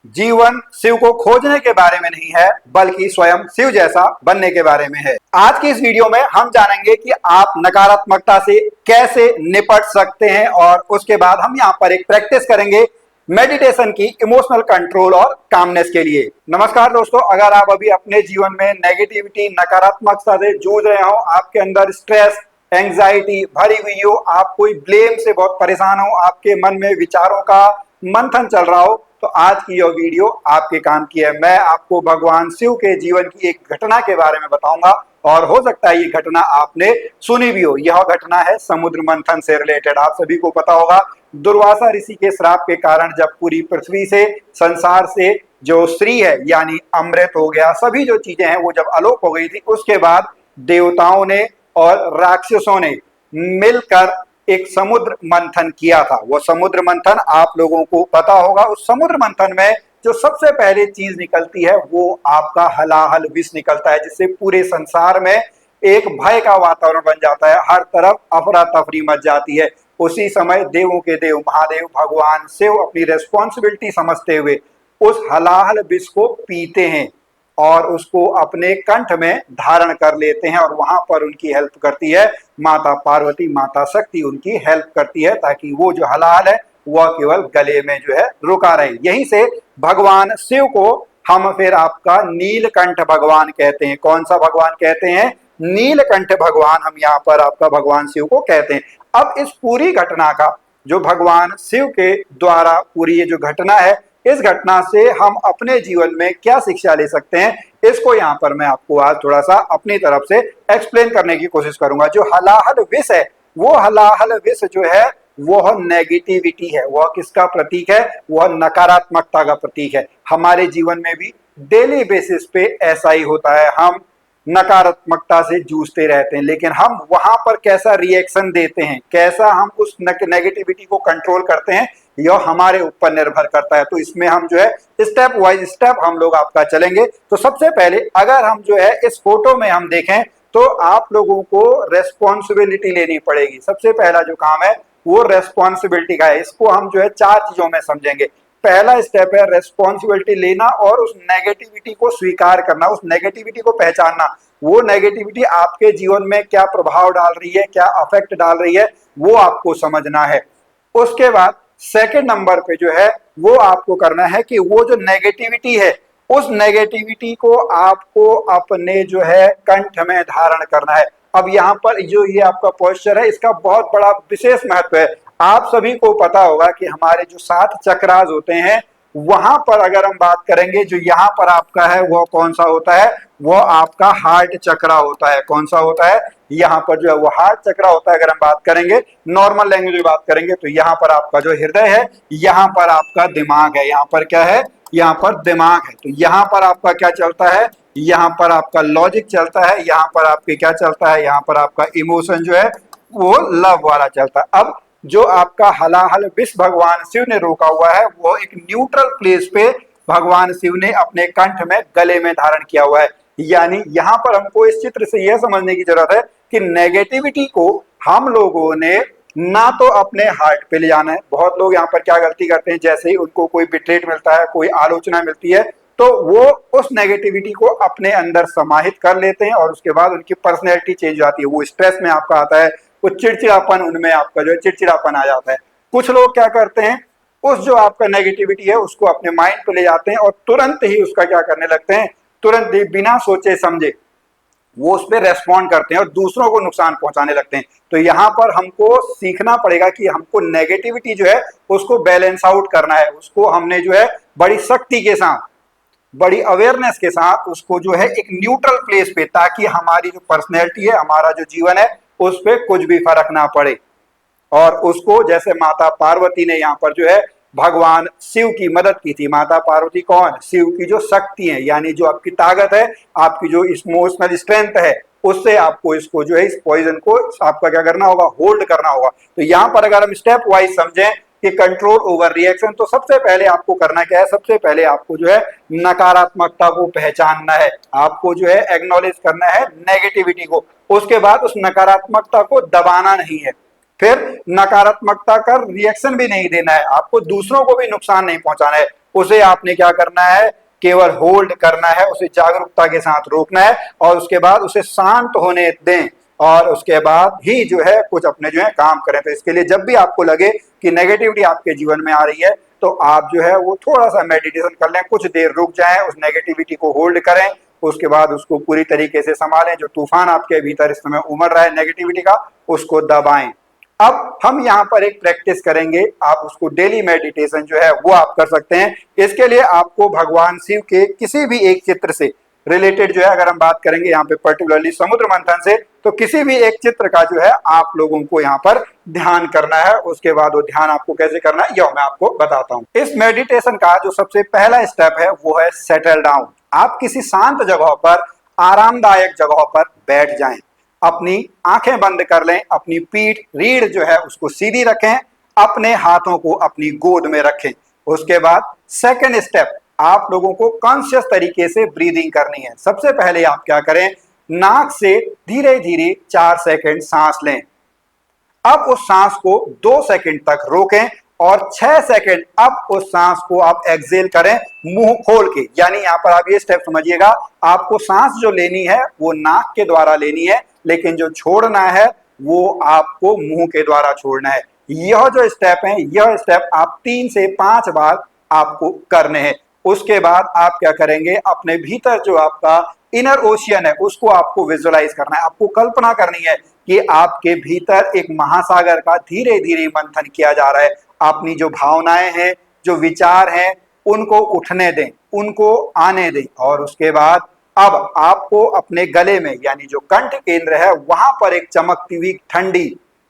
जीवन शिव को खोजने के बारे में नहीं है, बल्कि स्वयं शिव जैसा बनने के बारे में है। आज की इस वीडियो में हम जानेंगे कि आप नकारात्मकता से कैसे निपट सकते हैं और उसके बाद हम यहाँ पर एक प्रैक्टिस करेंगे मेडिटेशन की, इमोशनल कंट्रोल और कामनेस के लिए। नमस्कार दोस्तों, अगर आप अभी अपने जीवन में नेगेटिविटी, नकारात्मकता से जूझ रहे हो, आपके अंदर स्ट्रेस, एंजाइटी भरी हुई हो, आप कोई ब्लेम से बहुत परेशान हो, आपके मन में विचारों का मंथन चल रहा हो, तो आज की यह वीडियो आपके काम की है। मैं आपको भगवान शिव के जीवन की एक घटना के बारे में बताऊंगा और हो सकता है ये घटना आपने सुनी भी हो। यह घटना है समुद्र मंथन से रिलेटेड। आप सभी को पता होगा, दुर्वासा ऋषि के श्राप के कारण जब पूरी पृथ्वी से, संसार से जो श्री है यानी अमृत हो गया, सभी जो चीजें हैं वो जब अलोप हो गई थी, उसके बाद देवताओं ने और राक्षसों ने मिलकर एक समुद्र मंथन किया था। वो समुद्र मंथन आप लोगों को पता होगा। उस समुद्र मंथन में जो सबसे पहले चीज निकलती है वो आपका हलाहल विष निकलता है, जिससे पूरे संसार में एक भय का वातावरण बन जाता है, हर तरफ अफरा तफरी मच जाती है। उसी समय देवों के देव महादेव भगवान शिव अपनी रेस्पॉन्सिबिलिटी समझते हुए उस हलाहल विष को पीते हैं और उसको अपने कंठ में धारण कर लेते हैं और वहां पर उनकी हेल्प करती है माता पार्वती, माता शक्ति उनकी हेल्प करती है ताकि वो जो हलाल है वह केवल गले में जो है रुका रहे। यहीं से भगवान शिव को हम फिर आपका नीलकंठ भगवान कहते हैं। कौन सा भगवान कहते हैं? नीलकंठ भगवान हम यहाँ पर आपका भगवान शिव को कहते हैं। अब इस पूरी घटना का जो भगवान शिव के द्वारा पूरी ये जो घटना है, इस घटना से हम अपने जीवन में क्या शिक्षा ले सकते हैं, इसको यहाँ पर मैं आपको आज थोड़ा सा अपनी तरफ से एक्सप्लेन करने की कोशिश करूंगा। जो हलाहल विष है, वो हलाहल विष जो है वह नेगेटिविटी है। वह किसका प्रतीक है? वह नकारात्मकता का प्रतीक है। हमारे जीवन में भी डेली बेसिस पे ऐसा ही होता है, हम नकारात्मकता से जूझते रहते हैं, लेकिन हम वहां पर कैसा रिएक्शन देते हैं, कैसा हम उस नेगेटिविटी को कंट्रोल करते हैं, यह हमारे ऊपर निर्भर करता है। तो इसमें हम जो है स्टेप वाइज स्टेप हम लोग आपका चलेंगे। तो सबसे पहले अगर हम जो है इस फोटो में हम देखें तो आप लोगों को रेस्पॉन्सिबिलिटी लेनी पड़ेगी। सबसे पहला जो काम है वो रेस्पॉन्सिबिलिटी का है। इसको हम जो है चार चीजों में समझेंगे। पहला स्टेप है रेस्पॉन्सिबिलिटी लेना और उस नेगेटिविटी को स्वीकार करना, उस नेगेटिविटी को पहचानना। वो नेगेटिविटी आपके जीवन में क्या प्रभाव डाल रही है, क्या अफेक्ट डाल रही है, वो आपको समझना है। उसके बाद सेकंड नंबर पे जो है वो आपको करना है कि वो जो नेगेटिविटी है, उस नेगेटिविटी को आपको अपने जो है कंठ में धारण करना है। अब यहाँ पर जो ये आपका पोस्चर है, इसका बहुत बड़ा विशेष महत्व है। आप सभी को पता होगा कि हमारे जो 7 चक्रास होते हैं, वहां पर अगर हम बात करेंगे, जो यहाँ पर आपका है वह कौन सा होता है? वह आपका हार्ट चक्रा होता है। कौन सा होता है? यहाँ पर जो है वो हार्ट चक्रा होता है। अगर हम बात करेंगे नॉर्मल लैंग्वेज में बात करेंगे तो यहाँ पर आपका जो हृदय है, यहाँ पर आपका दिमाग है। यहाँ पर क्या है? यहाँ पर दिमाग है। तो यहाँ पर आपका क्या चलता है? यहाँ पर आपका लॉजिक चलता है। यहाँ पर आपके क्या चलता है? यहाँ पर आपका इमोशन जो है वो लव वाला चलता है। अब जो आपका हलाहल विष भगवान शिव ने रोका हुआ है, वो एक न्यूट्रल प्लेस पे भगवान शिव ने अपने कंठ में, गले में धारण किया हुआ है। यानी यहाँ पर हमको इस चित्र से यह समझने की जरूरत है कि नेगेटिविटी को हम लोगों ने ना तो अपने हार्ट पे ले जाना है। बहुत लोग यहाँ पर क्या गलती करते हैं, जैसे ही उनको कोई बिट्रेट मिलता है, कोई आलोचना मिलती है, तो वो उस नेगेटिविटी को अपने अंदर समाहित कर लेते हैं और उसके बाद उनकी पर्सनैलिटी चेंज हो जाती है। वो स्ट्रेस में आपका आता है, वो चिड़चिड़ापन, उनमें आपका जो है चिड़चिड़ापन आ जाता है। कुछ लोग क्या करते हैं, उस जो आपका नेगेटिविटी है उसको अपने माइंड पे ले जाते हैं और तुरंत ही उसका क्या करने लगते हैं, तुरंत ही बिना सोचे समझे वो उस पर रेस्पॉन्ड करते हैं और दूसरों को नुकसान पहुंचाने लगते हैं। तो यहाँ पर हमको सीखना पड़ेगा कि हमको नेगेटिविटी जो है उसको बैलेंस आउट करना है। उसको हमने जो है बड़ी सख्ती के साथ, बड़ी अवेयरनेस के साथ उसको जो है एक न्यूट्रल प्लेस पे, ताकि हमारी जो पर्सनैलिटी है, हमारा जो जीवन है, उस पर कुछ भी फर्क ना पड़े। और उसको जैसे माता पार्वती ने यहाँ पर जो है भगवान शिव की मदद की थी। माता पार्वती कौन? शिव की जो शक्ति है, यानी जो आपकी ताकत है, आपकी जो इमोशनल स्ट्रेंथ है, उससे आपको इसको जो है इस पॉइजन को आपका क्या करना होगा? होल्ड करना होगा। तो यहाँ पर अगर हम स्टेप वाइज समझें कि कंट्रोल ओवर रिएक्शन, तो सबसे पहले आपको करना क्या है? सबसे पहले आपको जो है नकारात्मकता को पहचानना है, आपको जो है एक्नॉलेज करना है नेगेटिविटी को। उसके बाद उस नकारात्मकता को दबाना नहीं है, फिर नकारात्मकता का रिएक्शन भी नहीं देना है, आपको दूसरों को भी नुकसान नहीं पहुंचाना है। उसे आपने क्या करना है, केवल होल्ड करना है, उसे जागरूकता के साथ रोकना है और उसके बाद उसे शांत होने दें और उसके बाद ही जो है कुछ अपने जो है काम करें। तो इसके लिए जब भी आपको लगे कि नेगेटिविटी आपके जीवन में आ रही है तो आप जो है वो थोड़ा सा मेडिटेशन कर लें, कुछ देर रुक जाएं, उस नेगेटिविटी को होल्ड करें, उसके बाद उसको पूरी तरीके से संभालें। जो तूफान आपके भीतर इस समय उमड़ रहा है नेगेटिविटी का, उसको दबाएं। अब हम यहाँ पर एक प्रैक्टिस करेंगे, आप उसको डेली मेडिटेशन जो है वो आप कर सकते हैं। इसके लिए आपको भगवान शिव के किसी भी एक चित्र से रिलेटेड जो है, अगर हम बात करेंगे यहाँ पे पर्टिकुलरली समुद्र मंथन से, तो किसी भी एक चित्र का जो है आप लोगों को यहाँ पर ध्यान करना है। उसके बाद वो ध्यान आपको कैसे करना है यह मैं आपको बताता हूँ। इस मेडिटेशन का जो सबसे पहला स्टेप है वो है सेटल डाउन। आप किसी शांत जगह पर, आरामदायक जगह पर बैठ जाएं, अपनी आंखें बंद कर लें, अपनी पीठ रीढ़ जो है उसको सीधी रखें, अपने हाथों को अपनी गोद में रखें। उसके बाद सेकंड स्टेप, आप लोगों को कॉन्शियस तरीके से ब्रीदिंग करनी है। सबसे पहले आप क्या करें, नाक से धीरे धीरे 4 सेकंड सांस लें। अब उस सांस को 2 सेकंड तक रोकें और 6 सेकंड अब उस सांस को आप एक्सेल करें मुंह खोल के। यानी यहां पर आप ये स्टेप समझिएगा, आपको सांस जो लेनी है वो नाक के द्वारा लेनी है, लेकिन जो छोड़ना है वो आपको मुंह के द्वारा छोड़ना है। यह जो स्टेप है, यह स्टेप आप 3 से 5 बार आपको करने हैं। उसके बाद आप क्या करेंगे, अपने भीतर जो आपका इनर ओशियन है उसको आपको विजुअलाइज करना है। आपको कल्पना करनी है कि आपके भीतर एक महासागर का धीरे धीरे मंथन किया जा रहा है। अपनी जो भावनाएं हैं, जो विचार हैं, उनको उठने दें, उनको आने दें और उसके बाद अब आपको अपने गले में यानी जो कंठ केंद्र है वहां पर एक चमकती हुई ठंडी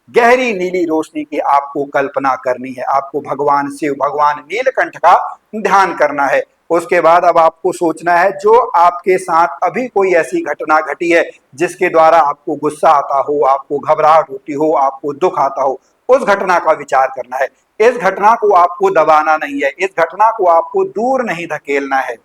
गहरी नीली रोशनी की आपको कल्पना करनी है। आपको भगवान शिव, भगवान नीलकंठ का ध्यान करना है। उसके बाद अब आपको सोचना है जो आपके साथ अभी कोई ऐसी घटना घटी है जिसके द्वारा आपको गुस्सा आता हो, आपको घबराहट होती हो, आपको दुख आता हो, उस घटना का विचार करना है। इस घटना को आपको दबाना नहीं है, इस घटना को आपको दूर नहीं धकेलना है,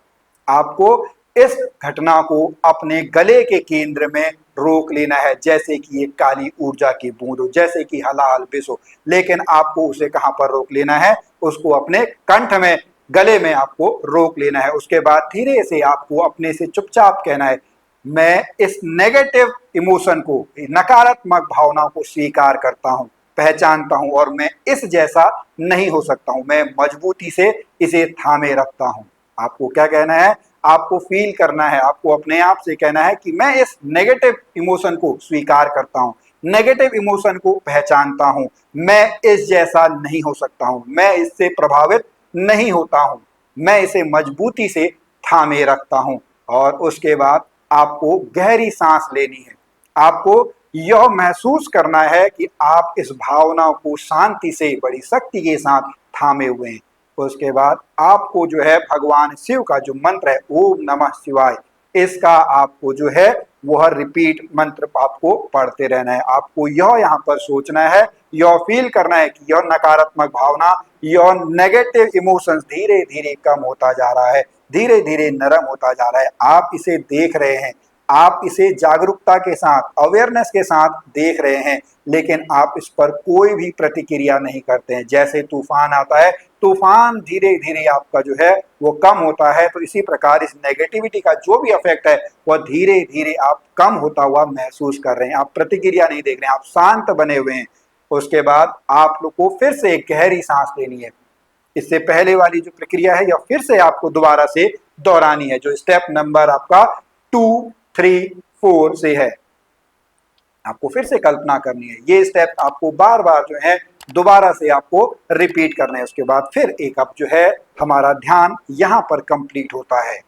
आपको इस घटना को अपने गले के केंद्र में रोक लेना है, जैसे कि एक काली ऊर्जा की बूंद हो, जैसे कि हलाल बिस हो। लेकिन आपको उसे कहां पर रोक लेना है, उसको अपने कंठ में, गले में आपको रोक लेना है। उसके बाद धीरे से आपको अपने से चुपचाप कहना है, मैं इस नेगेटिव इमोशन को, नकारात्मक भावना को स्वीकार करता हूं, पहचानता हूं और मैं इस जैसा नहीं हो सकता हूं, मैं मजबूती से इसे थामे रखता हूं। आपको क्या कहना है, आपको फील करना है, आपको अपने आप से कहना है कि मैं इस नेगेटिव इमोशन को स्वीकार करता हूं, नेगेटिव इमोशन को पहचानता हूं, मैं इस जैसा नहीं हो सकता हूं, मैं इससे प्रभावित नहीं होता हूं, मैं इसे मजबूती से थामे रखता हूं। और उसके बाद आपको गहरी सांस लेनी है। आपको यह महसूस करना है कि आप इस भावना को शांति से, बड़ी शक्ति के साथ थामे हुए हैं। उसके बाद आपको जो है भगवान शिव का जो मंत्र है ओम नमः शिवाय, इसका आपको जो है वह रिपीट मंत्र आपको पढ़ते रहना है। आपको यह यहाँ पर सोचना है, यह फील करना है कि यह नकारात्मक भावना, यह नेगेटिव इमोशंस धीरे धीरे कम होता जा रहा है, धीरे धीरे नरम होता जा रहा है। आप इसे देख रहे हैं, आप इसे जागरूकता के साथ, अवेयरनेस के साथ देख रहे हैं, लेकिन आप इस पर कोई भी प्रतिक्रिया नहीं करते हैं। जैसे तूफान आता है, तूफान धीरे धीरे आपका जो है वो कम होता है, तो इसी प्रकार इस नेगेटिविटी का जो भी इफेक्ट है वह धीरे धीरे आप कम होता हुआ महसूस कर रहे हैं। आप प्रतिक्रिया नहीं देख रहे हैं, आप शांत बने हुए हैं। उसके बाद आप लोग को फिर से एक गहरी सांस लेनी है। इससे पहले वाली जो प्रक्रिया है यह फिर से आपको दोबारा से दोहरानी है, जो स्टेप नंबर आपका 2, 3, 4 से है। आपको फिर से कल्पना करनी है, ये स्टेप आपको बार बार जो है दोबारा से आपको रिपीट करना है। उसके बाद फिर एक अब जो है हमारा ध्यान यहाँ पर कंप्लीट होता है।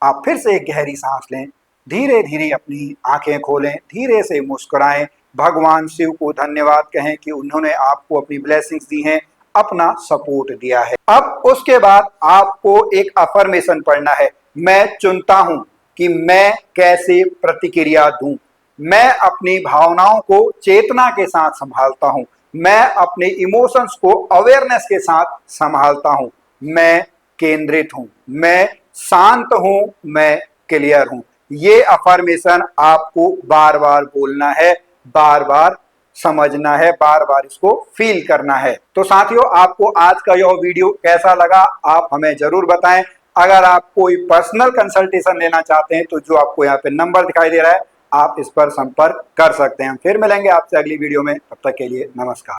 आप फिर से एक गहरी सांस लें, धीरे धीरे अपनी आंखें खोलें, धीरे से मुस्कुराएं, भगवान शिव को धन्यवाद कहें कि उन्होंने आपको अपनी ब्लेसिंग्स दी हैं, अपना सपोर्ट दिया है। अब उसके बाद आपको एक अफर्मेशन पढ़ना है, मैं चुनता हूं कि मैं कैसे प्रतिक्रिया दूं, मैं अपनी भावनाओं को चेतना के साथ संभालता हूं, मैं अपने इमोशंस को अवेयरनेस के साथ संभालता हूं, मैं केंद्रित हूं, मैं शांत हूं, मैं क्लियर हूं। ये अफर्मेशन आपको बार बार बोलना है, बार बार समझना है, बार बार इसको फील करना है। तो साथियों, आपको आज का यह वीडियो कैसा लगा आप हमें जरूर बताएं। अगर आप कोई पर्सनल कंसल्टेशन लेना चाहते हैं तो जो आपको यहाँ पे नंबर दिखाई दे रहा है आप इस पर संपर्क कर सकते हैं। फिर मिलेंगे आपसे अगली वीडियो में, तब तक के लिए नमस्कार।